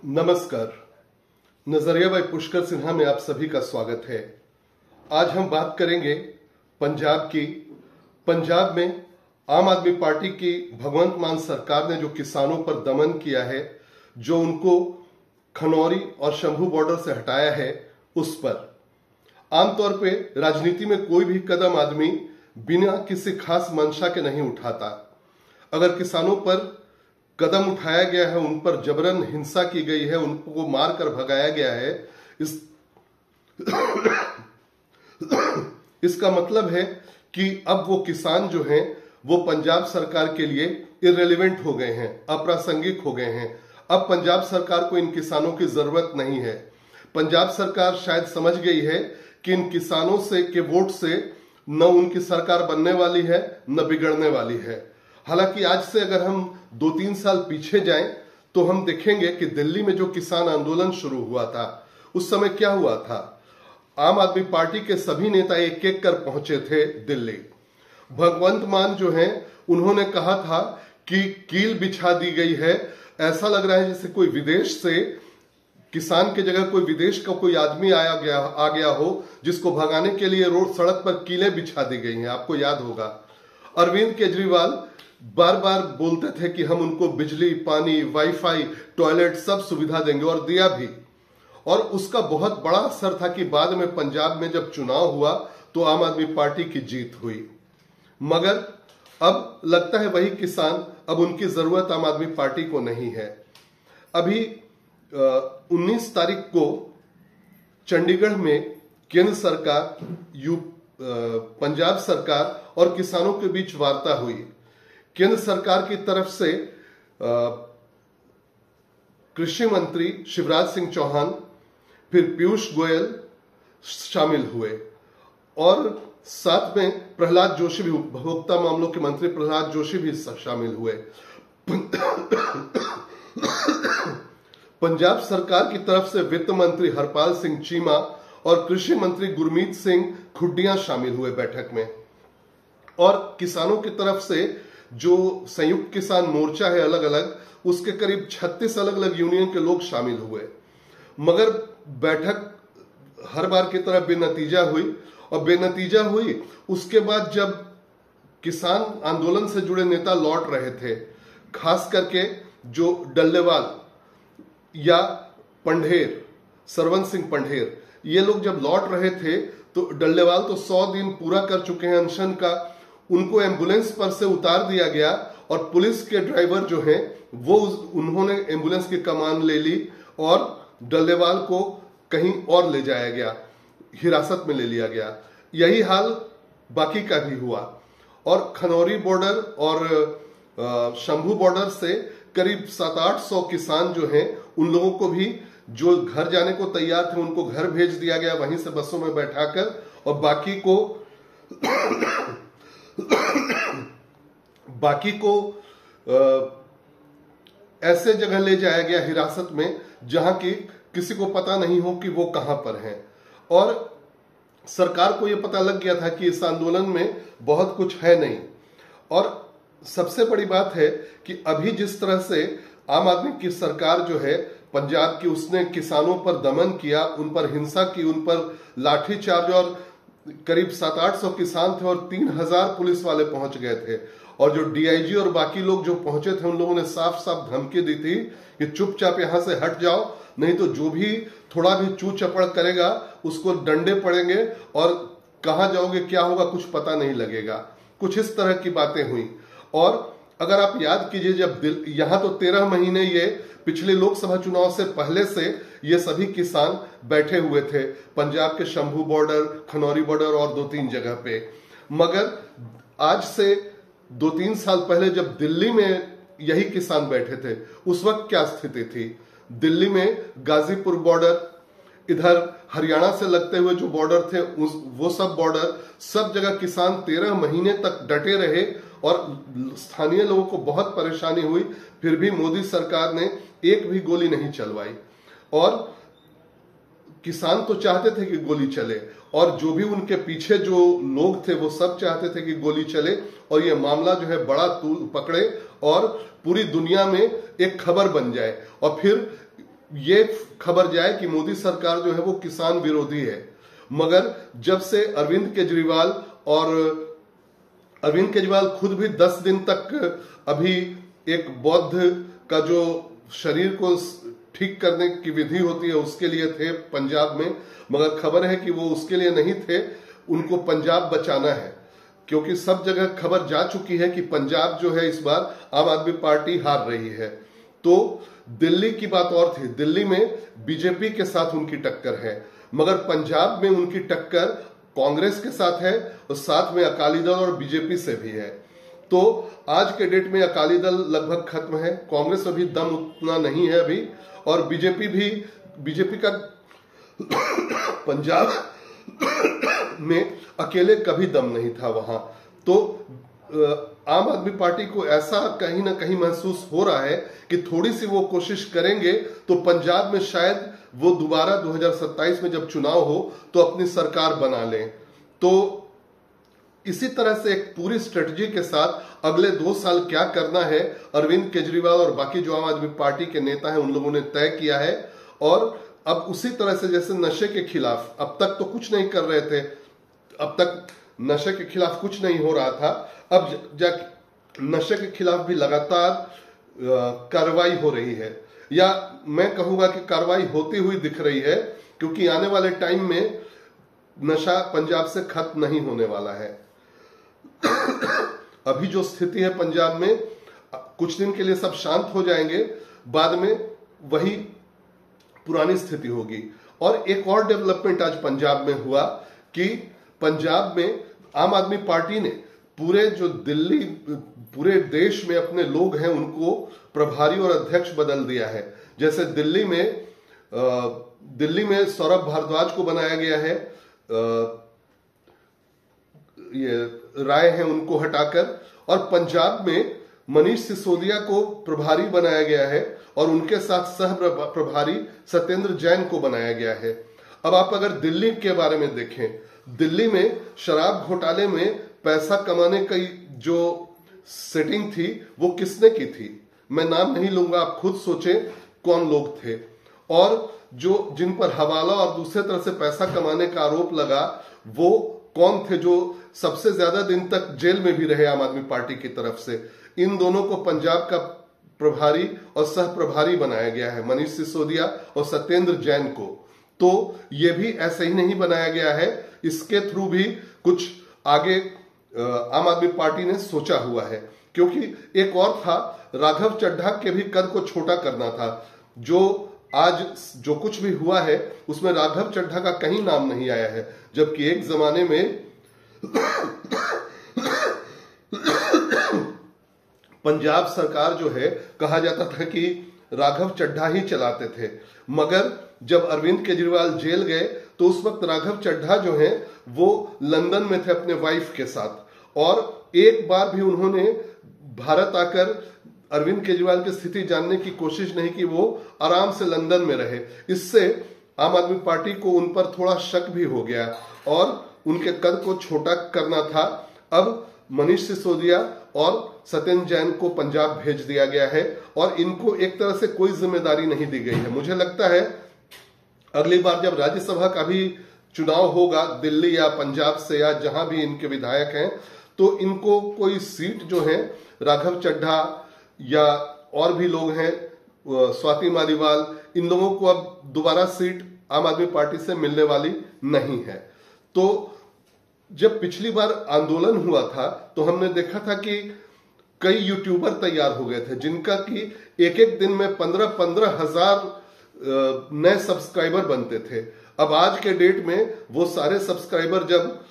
नमस्कार। नजरिया बाई पुष्कर सिन्हा में आप सभी का स्वागत है। आज हम बात करेंगे पंजाब की। पंजाब में आम आदमी पार्टी की भगवंत मान सरकार ने जो किसानों पर दमन किया है, जो उनको खनौरी और शंभू बॉर्डर से हटाया है, उस पर आमतौर पे राजनीति में कोई भी कदम आदमी बिना किसी खास मंशा के नहीं उठाता। अगर किसानों पर कदम उठाया गया है, उन पर जबरन हिंसा की गई है, उनको मार कर भगाया गया है, इसका मतलब है कि अब वो किसान जो हैं वो पंजाब सरकार के लिए इररिलेवेंट हो गए हैं, अप्रासंगिक हो गए हैं। अब पंजाब सरकार को इन किसानों की जरूरत नहीं है। पंजाब सरकार शायद समझ गई है कि इन किसानों से के वोट से न उनकी सरकार बनने वाली है न बिगड़ने वाली है। हालांकि आज से अगर हम 2-3 साल पीछे जाएं तो हम देखेंगे कि दिल्ली में जो किसान आंदोलन शुरू हुआ था, उस समय क्या हुआ था। आम आदमी पार्टी के सभी नेता एक एक कर पहुंचे थे दिल्ली। भगवंत मान जो हैं, उन्होंने कहा था कि कील बिछा दी गई है। ऐसा लग रहा है जैसे कोई विदेश से किसान की जगह कोई विदेश का कोई आदमी आ गया हो, जिसको भगाने के लिए रोड सड़क पर कीलें बिछा दी गई हैं। आपको याद होगा अरविंद केजरीवाल बार बार बोलते थे कि हम उनको बिजली, पानी, वाईफाई, टॉयलेट सब सुविधा देंगे, और दिया भी। और उसका बहुत बड़ा असर था कि बाद में पंजाब में जब चुनाव हुआ तो आम आदमी पार्टी की जीत हुई। मगर अब लगता है वही किसान, अब उनकी जरूरत आम आदमी पार्टी को नहीं है। अभी 19 तारीख को चंडीगढ़ में केंद्र सरकार, पंजाब सरकार और किसानों के बीच वार्ता हुई। केंद्र सरकार की तरफ से कृषि मंत्री शिवराज सिंह चौहान, फिर पीयूष गोयल शामिल हुए, और साथ में प्रहलाद जोशी भी, उपभोक्ता मामलों के मंत्री प्रहलाद जोशी भी शामिल हुए। पंजाब सरकार की तरफ से वित्त मंत्री हरपाल सिंह चीमा और कृषि मंत्री गुरमीत सिंह खुड्डियां शामिल हुए बैठक में। और किसानों की तरफ से जो संयुक्त किसान मोर्चा है अलग अलग, उसके करीब 36 अलग अलग यूनियन के लोग शामिल हुए। मगर बैठक हर बार की तरह बेनतीजा हुई, और बेनतीजा हुई उसके बाद जब किसान आंदोलन से जुड़े नेता लौट रहे थे, खास करके जो डल्लेवाल या पंढेर, सरवन सिंह पंढेर, ये लोग जब लौट रहे थे तो डल्लेवाल तो 100 दिन पूरा कर चुके हैं अनशन का, उनको एम्बुलेंस पर से उतार दिया गया, और पुलिस के ड्राइवर जो हैं वो उन्होंने एम्बुलेंस की कमान ले ली और डल्लेवाल को कहीं और ले जाया गया, हिरासत में ले लिया गया। यही हाल बाकी का भी हुआ। और खनौरी बॉर्डर और शंभू बॉर्डर से करीब 700-800 किसान जो हैं, उन लोगों को भी जो घर जाने को तैयार थे उनको घर भेज दिया गया, वहीं से बसों में बैठाकर, और बाकी को ऐसे जगह ले जाया गया हिरासत में जहां की किसी को पता नहीं हो कि वो कहां पर हैं। और सरकार को यह पता लग गया था कि इस आंदोलन में बहुत कुछ है नहीं। और सबसे बड़ी बात है कि अभी जिस तरह से आम आदमी की सरकार जो है पंजाब की, उसने किसानों पर दमन किया, उन पर हिंसा की, उन पर लाठीचार्ज, और करीब 700-800 किसान थे और 3000 पुलिस वाले पहुंच गए थे। और जो डीआईजी और बाकी लोग जो पहुंचे थे, उन लोगों ने साफ साफ धमकी दी थी कि चुपचाप यहां से हट जाओ, नहीं तो जो भी थोड़ा भी चू चपड़ करेगा उसको डंडे पड़ेंगे, और कहां जाओगे क्या होगा कुछ पता नहीं लगेगा। कुछ इस तरह की बातें हुई। और अगर आप याद कीजिए, जब यहां तो 13 महीने ये पिछले लोकसभा चुनाव से पहले से ये सभी किसान बैठे हुए थे पंजाब के शंभू बॉर्डर, खनौरी बॉर्डर और 2-3 जगह पे। मगर आज से 2-3 साल पहले जब दिल्ली में यही किसान बैठे थे, उस वक्त क्या स्थिति थी। दिल्ली में गाजीपुर बॉर्डर, इधर हरियाणा से लगते हुए जो बॉर्डर थे, वो सब बॉर्डर, सब जगह किसान 13 महीने तक डटे रहे, और स्थानीय लोगों को बहुत परेशानी हुई। फिर भी मोदी सरकार ने एक भी गोली नहीं चलवाई। और किसान तो चाहते थे कि गोली चले, और जो भी उनके पीछे जो लोग थे वो सब चाहते थे कि गोली चले, और ये मामला जो है बड़ा तूल पकड़े और पूरी दुनिया में एक खबर बन जाए। और फिर ये खबर जाए कि मोदी सरकार जो है वो किसान विरोधी है। मगर जब से अरविंद केजरीवाल खुद भी 10 दिन तक अभी एक बौद्ध का जो शरीर को ठीक करने की विधि होती है उसके लिए थे पंजाब में, मगर खबर है कि वो उसके लिए नहीं थे, उनको पंजाब बचाना है। क्योंकि सब जगह खबर जा चुकी है कि पंजाब जो है इस बार आम आदमी पार्टी हार रही है। तो दिल्ली की बात और थी, दिल्ली में बीजेपी के साथ उनकी टक्कर है, मगर पंजाब में उनकी टक्कर कांग्रेस के साथ है और साथ में अकाली दल और बीजेपी से भी है। तो आज के डेट में अकाली दल लगभग खत्म है, कांग्रेस अभी दम उतना नहीं है अभी, और बीजेपी का पंजाब में अकेले कभी दम नहीं था वहां। तो आम आदमी पार्टी को ऐसा कहीं ना कहीं महसूस हो रहा है कि थोड़ी सी वो कोशिश करेंगे तो पंजाब में शायद वो दोबारा 2027 में जब चुनाव हो तो अपनी सरकार बना लें। तो इसी तरह से एक पूरी स्ट्रेटजी के साथ अगले 2 साल क्या करना है अरविंद केजरीवाल और बाकी जो आम आदमी पार्टी के नेता हैं उन लोगों ने तय किया है। और अब उसी तरह से जैसे नशे के खिलाफ अब तक तो कुछ नहीं कर रहे थे, अब तक नशे के खिलाफ कुछ नहीं हो रहा था, अब नशे के खिलाफ भी लगातार कार्रवाई हो रही है, या मैं कहूंगा कि कार्रवाई होती हुई दिख रही है, क्योंकि आने वाले टाइम में नशा पंजाब से खत्म नहीं होने वाला है। अभी जो स्थिति है पंजाब में, कुछ दिन के लिए सब शांत हो जाएंगे, बाद में वही पुरानी स्थिति होगी। और एक और डेवलपमेंट आज पंजाब में हुआ कि पंजाब में आम आदमी पार्टी ने पूरे देश में अपने लोग हैं उनको प्रभारी और अध्यक्ष बदल दिया है। जैसे दिल्ली में सौरभ भारद्वाज को बनाया गया है, ये राय है उनको हटाकर, और पंजाब में मनीष सिसोदिया को प्रभारी बनाया गया है और उनके साथ सह प्रभारी सत्येंद्र जैन को बनाया गया है। अब आप अगर दिल्ली के बारे में देखें, दिल्ली में शराब घोटाले में पैसा कमाने की जो सेटिंग थी वो किसने की थी, मैं नाम नहीं लूंगा, आप खुद सोचें कौन लोग थे। और जिन पर हवाला और दूसरे तरह से पैसा कमाने का आरोप लगा वो कौन थे, जो सबसे ज्यादा दिन तक जेल में भी रहे आम आदमी पार्टी की तरफ से। इन दोनों को पंजाब का प्रभारी और सह प्रभारी बनाया गया है, मनीष सिसोदिया और सत्येंद्र जैन को। तो ये भी ऐसे ही नहीं बनाया गया है, इसके थ्रू भी कुछ आगे आम आदमी पार्टी ने सोचा हुआ है। क्योंकि एक और था, राघव चड्ढा के भी कद को छोटा करना था। आज जो कुछ भी हुआ है उसमें राघव चड्ढा का कहीं नाम नहीं आया है, जबकि एक जमाने में पंजाब सरकार जो है कहा जाता था कि राघव चड्ढा ही चलाते थे। मगर जब अरविंद केजरीवाल जेल गए तो उस वक्त राघव चड्ढा जो है वो लंदन में थे अपने वाइफ के साथ, और एक बार भी उन्होंने भारत आकर अरविंद केजरीवाल की स्थिति जानने की कोशिश नहीं की, वो आराम से लंदन में रहे। इससे आम आदमी पार्टी को उन पर थोड़ा शक भी हो गया और उनके कद को छोटा करना था। अब मनीष सिसोदिया और सत्येंद्र जैन को पंजाब भेज दिया गया है और इनको एक तरह से कोई जिम्मेदारी नहीं दी गई है। मुझे लगता है अगली बार जब राज्यसभा का भी चुनाव होगा दिल्ली या पंजाब से या जहां भी इनके विधायक हैं, तो इनको कोई सीट जो है राघव चड्ढा या और भी लोग हैं, स्वाति मालीवाल, इन लोगों को अब दोबारा सीट आम आदमी पार्टी से मिलने वाली नहीं है। तो जब पिछली बार आंदोलन हुआ था तो हमने देखा था कि कई यूट्यूबर तैयार हो गए थे जिनका कि एक एक दिन में 15-15 हजार नए सब्सक्राइबर बनते थे। अब आज के डेट में वो सारे सब्सक्राइबर जब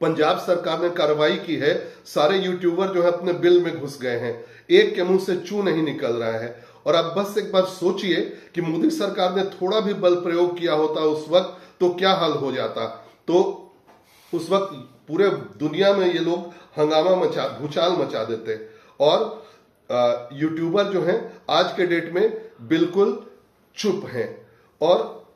पंजाब सरकार ने कार्रवाई की है, सारे यूट्यूबर जो है अपने बिल में घुस गए हैं, एक के मुंह से चू नहीं निकल रहा है। और अब बस एक बार सोचिए कि मोदी सरकार ने थोड़ा भी बल प्रयोग किया होता उस वक्त तो क्या हाल हो जाता। तो उस वक्त पूरे दुनिया में ये लोग हंगामा भूचाल मचा देते। और यूट्यूबर जो हैं आज के डेट में बिल्कुल चुप हैं, और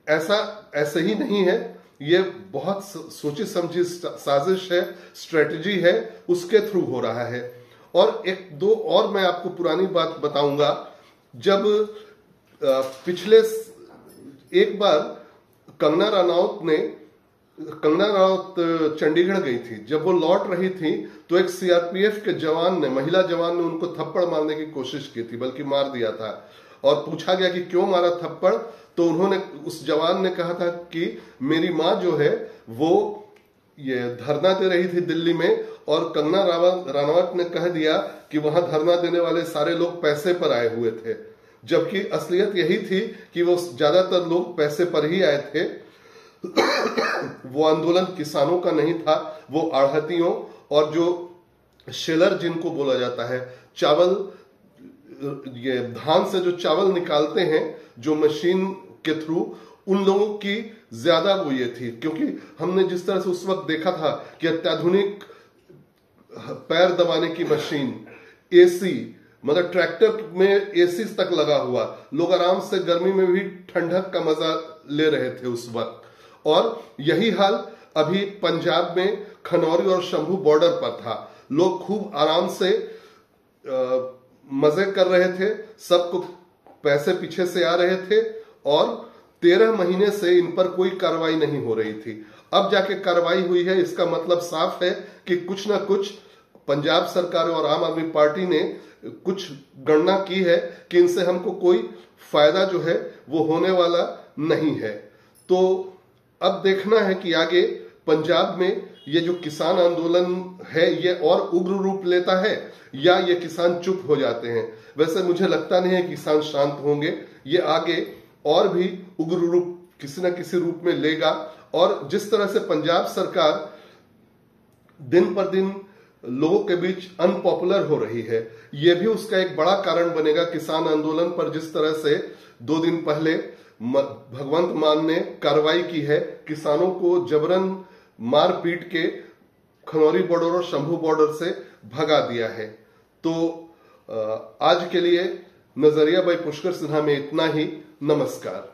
ऐसे ही नहीं है, ये बहुत सोची समझी साजिश है, स्ट्रेटजी है, उसके थ्रू हो रहा है। और एक दो और मैं आपको पुरानी बात बताऊंगा। जब पिछले एक बार कंगना रनौत चंडीगढ़ गई थी, जब वो लौट रही थी तो एक सीआरपीएफ के महिला जवान ने उनको थप्पड़ मारने की कोशिश की थी, बल्कि मार दिया था। और पूछा गया कि क्यों मारा थप्पड़, तो उस जवान ने कहा था कि मेरी माँ जो है वो ये धरना दे रही थी दिल्ली में, और कंगना रनौत ने कह दिया कि वहां धरना देने वाले सारे लोग पैसे पर आए हुए थे, जबकि असलियत यही थी कि वो ज्यादातर लोग पैसे पर ही आए थे। वो आंदोलन किसानों का नहीं था, वो आढ़तियों और जो शेलर जिनको बोला जाता है, चावल, ये धान से जो चावल निकालते हैं जो मशीन के थ्रू, उन लोगों की ज्यादा वो ये थी। क्योंकि हमने जिस तरह से उस वक्त देखा था कि अत्याधुनिक पैर दबाने की मशीन, एसी, मतलब ट्रैक्टर में एसी तक लगा हुआ, लोग आराम से गर्मी में भी ठंडक का मजा ले रहे थे उस वक्त। और यही हाल अभी पंजाब में खनौरी और शंभू बॉर्डर पर था। लोग खूब आराम से मजे कर रहे थे, सबको पैसे पीछे से आ रहे थे, और 13 महीने से इन पर कोई कार्रवाई नहीं हो रही थी। अब जाके कार्रवाई हुई है, इसका मतलब साफ है कि कुछ ना कुछ पंजाब सरकार और आम आदमी पार्टी ने कुछ गणना की है कि इनसे हमको कोई फायदा जो है वो होने वाला नहीं है। तो अब देखना है कि आगे पंजाब में ये जो किसान आंदोलन है ये और उग्र रूप लेता है या ये किसान चुप हो जाते हैं। वैसे मुझे लगता नहीं है किसान शांत होंगे, ये आगे और भी उग्र रूप किसी न किसी रूप में लेगा। और जिस तरह से पंजाब सरकार दिन पर दिन लोगों के बीच अनपॉपुलर हो रही है, यह भी उसका एक बड़ा कारण बनेगा। किसान आंदोलन पर जिस तरह से 2 दिन पहले भगवंत मान ने कार्रवाई की है, किसानों को जबरन मार पीट के खनौरी बॉर्डर और शंभू बॉर्डर से भगा दिया है। तो आज के लिए नजरिया बाई पुष्कर सिन्हा में इतना ही। नमस्कार।